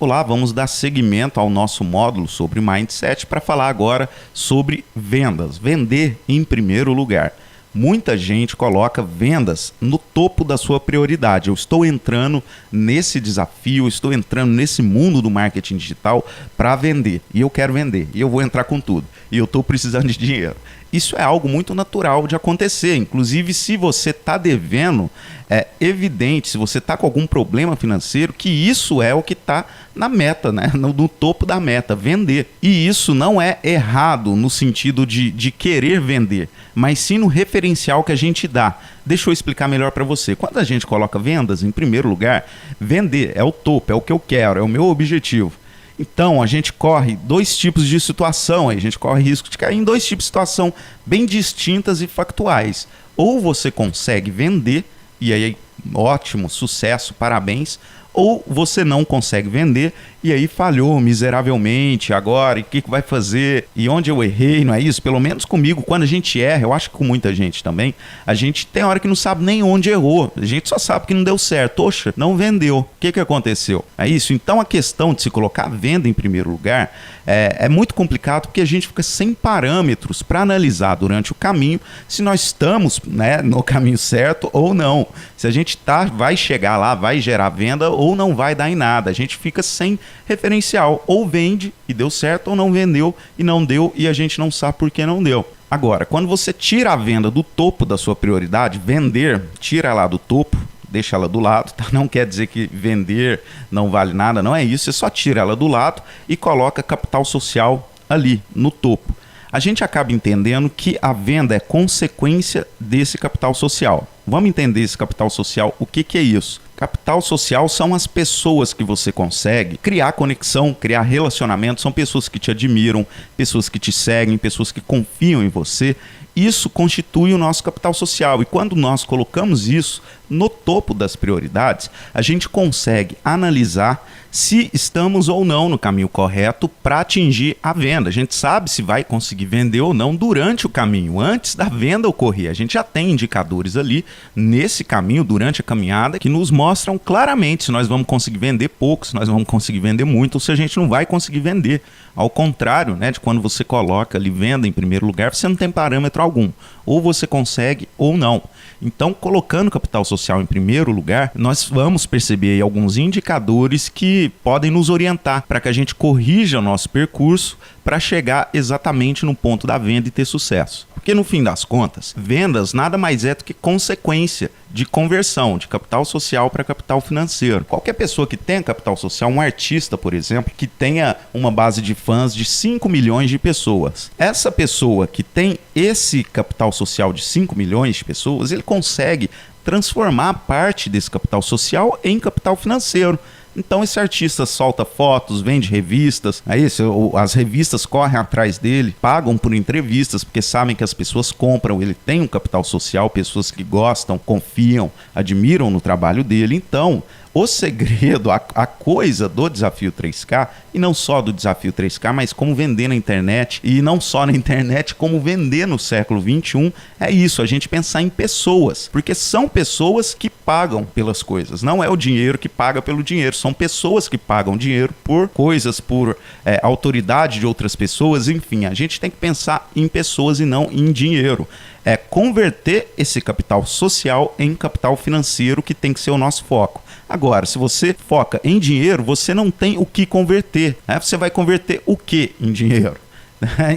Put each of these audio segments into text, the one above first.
Olá, vamos dar seguimento ao nosso módulo sobre Mindset para falar agora sobre vendas. Vender em primeiro lugar. Muita gente coloca vendas no topo da sua prioridade. Eu estou entrando nesse desafio, estou entrando nesse mundo do marketing digital para vender. E eu quero vender, e eu vou entrar com tudo. E eu estou precisando de dinheiro. Isso é algo muito natural de acontecer. Inclusive, se você está devendo, é evidente, se você está com algum problema financeiro, que isso é o que está na meta, né? No topo da meta, vender. E isso não é errado no sentido de querer vender, mas sim no referencial que a gente dá. Deixa eu explicar melhor para você. Quando a gente coloca vendas em primeiro lugar, vender é o topo, é o que eu quero, é o meu objetivo. Então, a gente corre dois tipos de situação, a gente corre risco de cair em dois tipos de situação bem distintas e factuais. Ou você consegue vender, e aí, ótimo, sucesso, parabéns, ou você não consegue vender e aí falhou miseravelmente agora, e o que vai fazer? E onde eu errei, não é isso? Pelo menos comigo, quando a gente erra, eu acho que com muita gente também, a gente tem hora que não sabe nem onde errou, a gente só sabe que não deu certo, oxa, não vendeu, o que aconteceu? É isso, então a questão de se colocar a venda em primeiro lugar é muito complicado porque a gente fica sem parâmetros para analisar durante o caminho se nós estamos, né, no caminho certo ou não, se a gente vai chegar lá, vai gerar venda ou não vai dar em nada, a gente fica sem referencial, ou vende e deu certo, ou não vendeu e não deu e a gente não sabe por que não deu. Agora, quando você tira a venda do topo da sua prioridade, vender, tira ela do topo, deixa ela do lado, tá? Não quer dizer que vender não vale nada, não é isso, você só tira ela do lado e coloca capital social ali no topo. A gente acaba entendendo que a venda é consequência desse capital social. Vamos entender esse capital social, o que é isso? Capital social são as pessoas que você consegue criar conexão, criar relacionamento, são pessoas que te admiram, pessoas que te seguem, pessoas que confiam em você. Isso constitui o nosso capital social e quando nós colocamos isso no topo das prioridades, a gente consegue analisar se estamos ou não no caminho correto para atingir a venda. A gente sabe se vai conseguir vender ou não durante o caminho, antes da venda ocorrer. A gente já tem indicadores ali nesse caminho, durante a caminhada, que nos mostram claramente se nós vamos conseguir vender pouco, se nós vamos conseguir vender muito ou se a gente não vai conseguir vender. Ao contrário, né, de quando você coloca ali venda em primeiro lugar, você não tem parâmetro algum. Ou você consegue ou não. Então, colocando capital social em primeiro lugar, nós vamos perceber aí alguns indicadores que podem nos orientar para que a gente corrija o nosso percurso para chegar exatamente no ponto da venda e ter sucesso. Porque no fim das contas, vendas nada mais é do que consequência de conversão de capital social para capital financeiro. Qualquer pessoa que tenha capital social, um artista, por exemplo, que tenha uma base de fãs de 5 milhões de pessoas. Essa pessoa que tem esse capital social de 5 milhões de pessoas, ele consegue transformar parte desse capital social em capital financeiro. Então esse artista solta fotos, vende revistas, as revistas correm atrás dele, pagam por entrevistas porque sabem que as pessoas compram, ele tem um capital social, pessoas que gostam, confiam, admiram no trabalho dele. Então o segredo, a coisa do Desafio 3K, e não só do Desafio 3K, mas como vender na internet, e não só na internet, como vender no século 21, é isso, a gente pensar em pessoas, porque são pessoas que pagam pelas coisas, não é o dinheiro que paga pelo dinheiro, são pessoas que pagam dinheiro por coisas, por autoridade de outras pessoas, enfim, a gente tem que pensar em pessoas e não em dinheiro. É converter esse capital social em capital financeiro, que tem que ser o nosso foco. Agora, se você foca em dinheiro, você não tem o que converter, né? Você vai converter o que em dinheiro?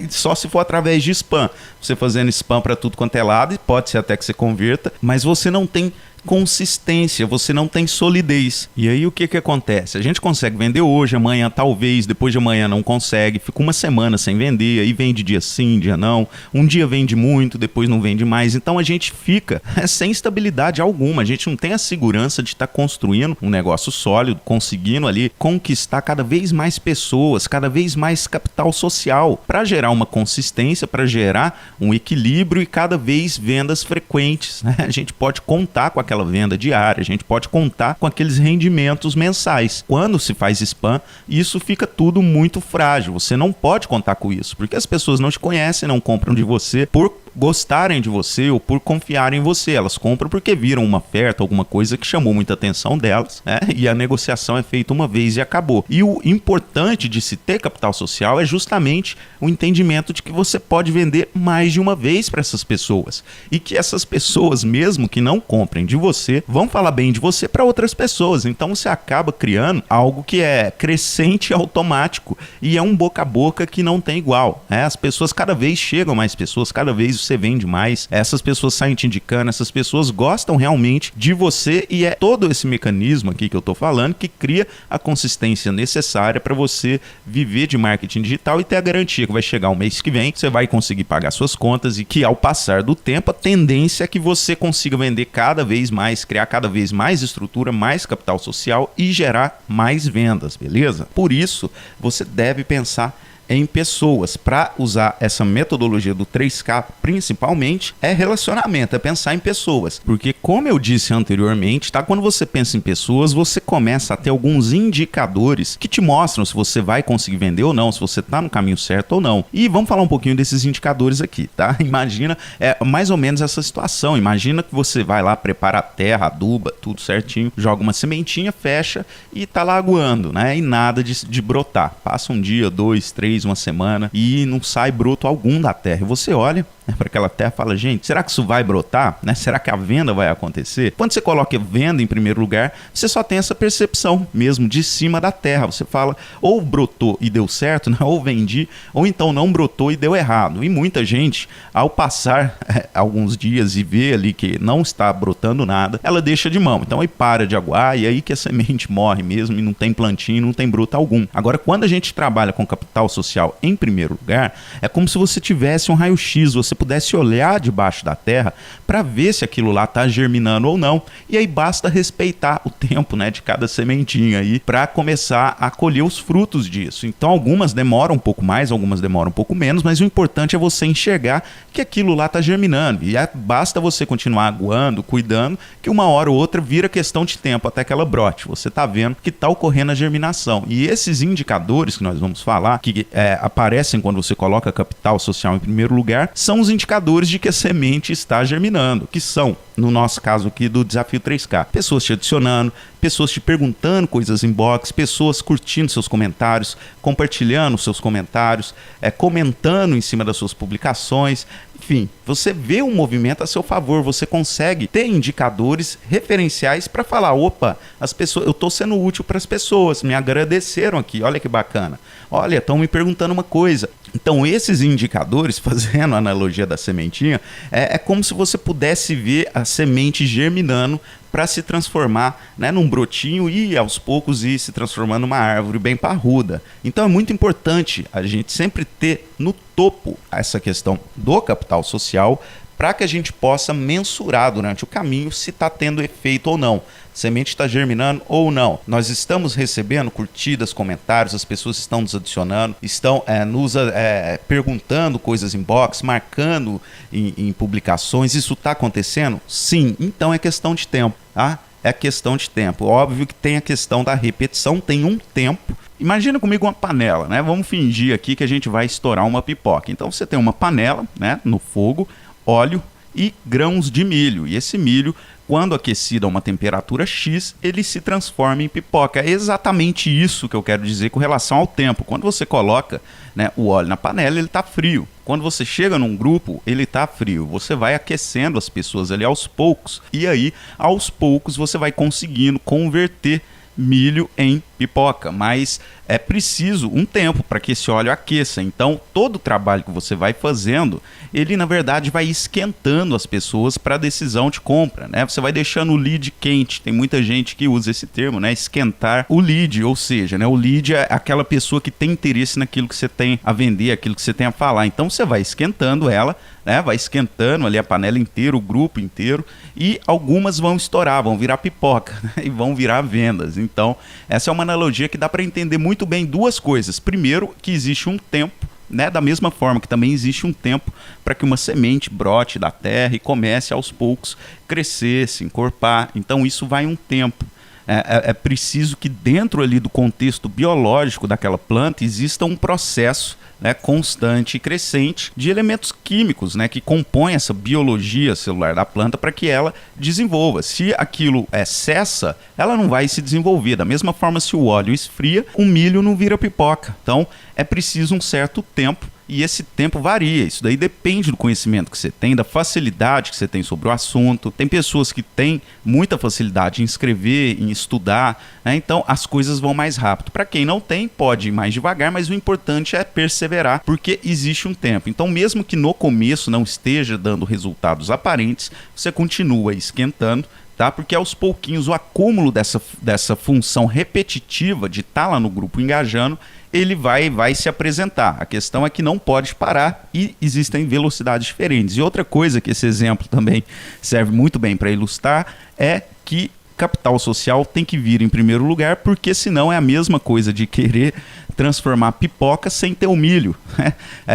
Só se for através de spam. Você fazendo spam para tudo quanto é lado, pode ser até que você converta, mas você não tem consistência, você não tem solidez. E aí o que acontece? A gente consegue vender hoje, amanhã talvez, depois de amanhã não consegue, fica uma semana sem vender, aí vende dia sim, dia não, um dia vende muito, depois não vende mais, então a gente fica sem estabilidade alguma, a gente não tem a segurança de estar construindo um negócio sólido, conseguindo ali conquistar cada vez mais pessoas, cada vez mais capital social, para gerar uma consistência, para gerar um equilíbrio e cada vez vendas frequentes, né? A gente pode contar com aquela venda diária, a gente pode contar com aqueles rendimentos mensais. Quando se faz spam, isso fica tudo muito frágil, você não pode contar com isso, porque as pessoas não te conhecem, não compram de você por gostarem de você ou por confiarem em você. Elas compram porque viram uma oferta, alguma coisa que chamou muita atenção delas, né? E a negociação é feita uma vez e acabou. E o importante de se ter capital social é justamente o entendimento de que você pode vender mais de uma vez para essas pessoas. E que essas pessoas, mesmo que não comprem de você, vão falar bem de você para outras pessoas. Então você acaba criando algo que é crescente e automático. E é um boca a boca que não tem igual, né? As pessoas, cada vez chegam mais pessoas, cada vez você vende mais, essas pessoas saem te indicando, essas pessoas gostam realmente de você, e é todo esse mecanismo aqui que eu tô falando que cria a consistência necessária para você viver de marketing digital e ter a garantia que vai chegar o mês que vem, você vai conseguir pagar suas contas, e que ao passar do tempo a tendência é que você consiga vender cada vez mais, criar cada vez mais estrutura, mais capital social e gerar mais vendas, beleza? Por isso, você deve pensar em pessoas. Para usar essa metodologia do 3K, principalmente, é relacionamento, é pensar em pessoas. Porque, como eu disse anteriormente, tá? Quando você pensa em pessoas, você começa a ter alguns indicadores que te mostram se você vai conseguir vender ou não, se você tá no caminho certo ou não. E vamos falar um pouquinho desses indicadores aqui, tá? Imagina, mais ou menos essa situação. Imagina que você vai lá, prepara a terra, aduba, tudo certinho, joga uma sementinha, fecha e tá lá aguando, né? E nada de brotar. Passa um dia, 2, 3, uma semana e não sai broto algum da terra. E você olha para aquela terra e fala, gente, será que isso vai brotar? Né? Será que a venda vai acontecer? Quando você coloca venda em primeiro lugar, você só tem essa percepção mesmo de cima da terra. Você fala, ou brotou e deu certo, né? Ou vendi, ou então não brotou e deu errado. E muita gente, ao passar alguns dias e ver ali que não está brotando nada, ela deixa de mão. Então aí para de aguar, e aí que a semente morre mesmo, e não tem plantinho, não tem broto algum. Agora, quando a gente trabalha com capital social em primeiro lugar, é como se você tivesse um raio-x, você pudesse olhar debaixo da terra para ver se aquilo lá está germinando ou não. E aí basta respeitar o tempo, né, de cada sementinha aí para começar a colher os frutos disso. Então algumas demoram um pouco mais, algumas demoram um pouco menos, mas o importante é você enxergar que aquilo lá está germinando. E basta você continuar aguando, cuidando, que uma hora ou outra vira questão de tempo até que ela brote. Você está vendo que está ocorrendo a germinação. E esses indicadores que nós vamos falar, que aparecem quando você coloca capital social em primeiro lugar, são os indicadores de que a semente está germinando, que são, no nosso caso aqui do Desafio 3K, pessoas te adicionando, pessoas te perguntando coisas em box, pessoas curtindo seus comentários, compartilhando seus comentários, comentando em cima das suas publicações. Enfim, você vê um movimento a seu favor, você consegue ter indicadores referenciais para falar, opa, as pessoas, eu estou sendo útil para as pessoas, me agradeceram aqui, olha que bacana, olha, estão me perguntando uma coisa. Então esses indicadores, fazendo a analogia da sementinha, é como se você pudesse ver a semente germinando para se transformar, né, num brotinho e aos poucos ir se transformando numa árvore bem parruda. Então é muito importante a gente sempre ter no topo essa questão do capital social para que a gente possa mensurar durante o caminho se está tendo efeito ou não. A semente está germinando ou não. Nós estamos recebendo curtidas, comentários, as pessoas estão nos adicionando, estão nos perguntando coisas em box, marcando em publicações. Isso está acontecendo? Sim. Então é questão de tempo, tá? É questão de tempo. Óbvio que tem a questão da repetição, tem um tempo. Imagina comigo uma panela, né? Vamos fingir aqui que a gente vai estourar uma pipoca. Então você tem uma panela, né, no fogo, óleo e grãos de milho. E esse milho, quando aquecido a uma temperatura X, ele se transforma em pipoca. É exatamente isso que eu quero dizer com relação ao tempo. Quando você coloca, né, o óleo na panela, ele está frio. Quando você chega num grupo, ele está frio. Você vai aquecendo as pessoas ali aos poucos. E aí, aos poucos, você vai conseguindo converter milho em pipoca, mas é preciso um tempo para que esse óleo aqueça. Então todo o trabalho que você vai fazendo, ele na verdade vai esquentando as pessoas para a decisão de compra, né? Você vai deixando o lead quente. Tem muita gente que usa esse termo, né? Esquentar o lead, ou seja, né, o lead é aquela pessoa que tem interesse naquilo que você tem a vender, aquilo que você tem a falar. Então você vai esquentando ela, né? Vai esquentando ali a panela inteira, o grupo inteiro, e algumas vão estourar, vão virar pipoca, né? E vão virar vendas. Então essa é uma analogia que dá para entender muito bem duas coisas. Primeiro, que existe um tempo, né? Da mesma forma que também existe um tempo para que uma semente brote da terra e comece aos poucos crescer, se encorpar. Então isso vai um tempo. É preciso que dentro ali do contexto biológico daquela planta exista um processo, né, constante e crescente de elementos químicos, né, que compõem essa biologia celular da planta para que ela desenvolva. Se aquilo cessa, ela não vai se desenvolver. Da mesma forma, se o óleo esfria, o milho não vira pipoca. Então, é preciso um certo tempo. E esse tempo varia, isso daí depende do conhecimento que você tem, da facilidade que você tem sobre o assunto. Tem pessoas que têm muita facilidade em escrever, em estudar, né? Então as coisas vão mais rápido. Para quem não tem, pode ir mais devagar, mas o importante é perseverar, porque existe um tempo. Então mesmo que no começo não esteja dando resultados aparentes, você continua esquentando, tá? Porque aos pouquinhos o acúmulo dessa função repetitiva de estar lá no grupo engajando, ele vai se apresentar. A questão é que não pode parar e existem velocidades diferentes. E outra coisa que esse exemplo também serve muito bem para ilustrar é que capital social tem que vir em primeiro lugar, porque senão é a mesma coisa de querer transformar pipoca sem ter o milho.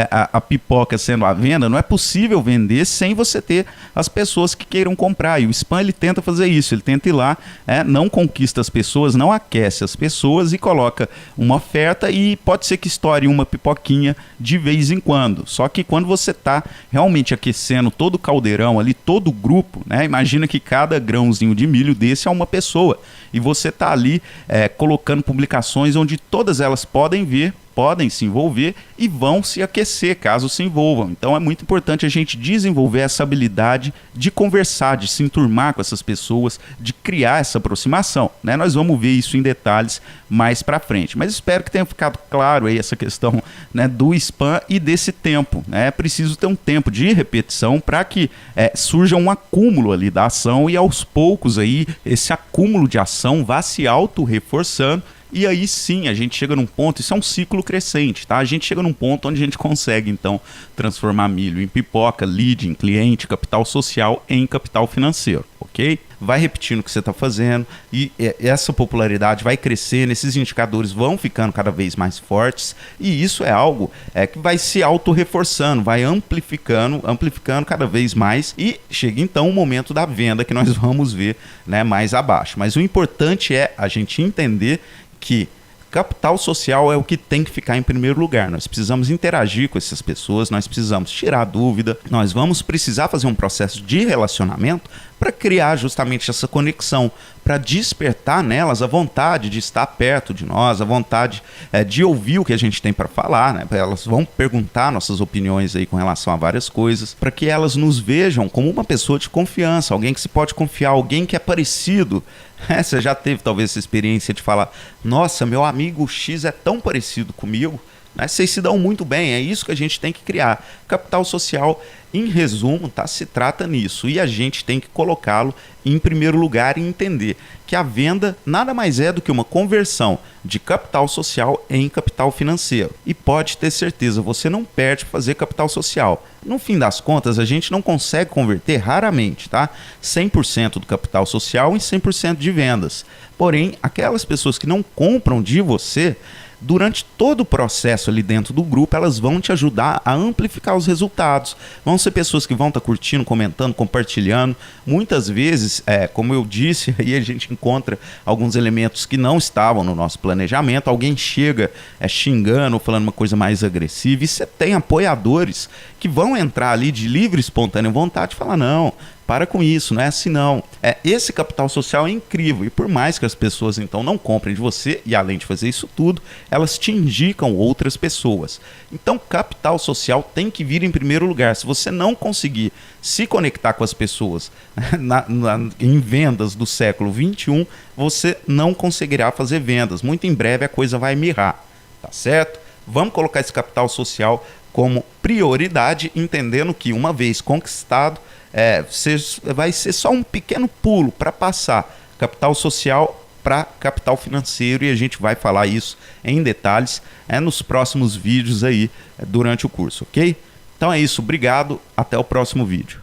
A pipoca sendo à venda, não é possível vender sem você ter as pessoas que queiram comprar. E o spam ele tenta fazer isso, ele tenta ir lá, não conquista as pessoas, não aquece as pessoas e coloca uma oferta e pode ser que estoure uma pipoquinha de vez em quando. Só que quando você está realmente aquecendo todo o caldeirão ali, todo o grupo, né? Imagina que cada grãozinho de milho desse é uma pessoa. E você está ali colocando publicações onde todas elas podem ver, podem se envolver e vão se aquecer caso se envolvam. Então é muito importante a gente desenvolver essa habilidade de conversar, de se enturmar com essas pessoas, de criar essa aproximação, né? Nós vamos ver isso em detalhes mais para frente. Mas espero que tenha ficado claro aí essa questão, né, do spam e desse tempo, né? É preciso ter um tempo de repetição para que surja um acúmulo ali da ação e aos poucos aí esse acúmulo de ação vá se auto-reforçando. E aí sim, a gente chega num ponto, isso é um ciclo crescente, tá? A gente chega num ponto onde a gente consegue, então, transformar milho em pipoca, lead em cliente, capital social em capital financeiro, ok? Vai repetindo o que você está fazendo e essa popularidade vai crescendo, esses indicadores vão ficando cada vez mais fortes e isso é algo que vai se auto-reforçando, vai amplificando cada vez mais e chega então o momento da venda que nós vamos ver, né, mais abaixo. Mas o importante é a gente entender que capital social é o que tem que ficar em primeiro lugar. Nós precisamos interagir com essas pessoas, nós precisamos tirar dúvida, nós vamos precisar fazer um processo de relacionamento para criar justamente essa conexão, para despertar nelas a vontade de estar perto de nós, a vontade de ouvir o que a gente tem para falar, né? Elas vão perguntar nossas opiniões aí com relação a várias coisas, para que elas nos vejam como uma pessoa de confiança, alguém que se pode confiar, alguém que é parecido. Você já teve talvez essa experiência de falar, nossa, meu amigo X é tão parecido comigo, né? Vocês se dão muito bem, é isso que a gente tem que criar. Capital social, em resumo, tá, se trata nisso. E a gente tem que colocá-lo em primeiro lugar e entender que a venda nada mais é do que uma conversão de capital social em capital financeiro. E pode ter certeza, você não perde fazer capital social. No fim das contas, a gente não consegue converter raramente, tá? 100% do capital social em 100% de vendas. Porém, aquelas pessoas que não compram de você, durante todo o processo ali dentro do grupo, elas vão te ajudar a amplificar os resultados. Vão ser pessoas que vão estar curtindo, comentando, compartilhando. Muitas vezes, como eu disse, aí a gente encontra alguns elementos que não estavam no nosso planejamento. Alguém chega xingando ou falando uma coisa mais agressiva. E você tem apoiadores que vão entrar ali de livre e espontânea vontade e falar, não, para com isso, não é assim não. Esse capital social é incrível e por mais que as pessoas então não comprem de você e além de fazer isso tudo, elas te indicam outras pessoas. Então capital social tem que vir em primeiro lugar. Se você não conseguir se conectar com as pessoas em vendas do século XXI, você não conseguirá fazer vendas. Muito em breve a coisa vai mirar, tá certo? Vamos colocar esse capital social como prioridade, entendendo que uma vez conquistado, vai ser só um pequeno pulo para passar capital social para capital financeiro e a gente vai falar isso em detalhes nos próximos vídeos aí durante o curso, ok? Então é isso, obrigado, até o próximo vídeo.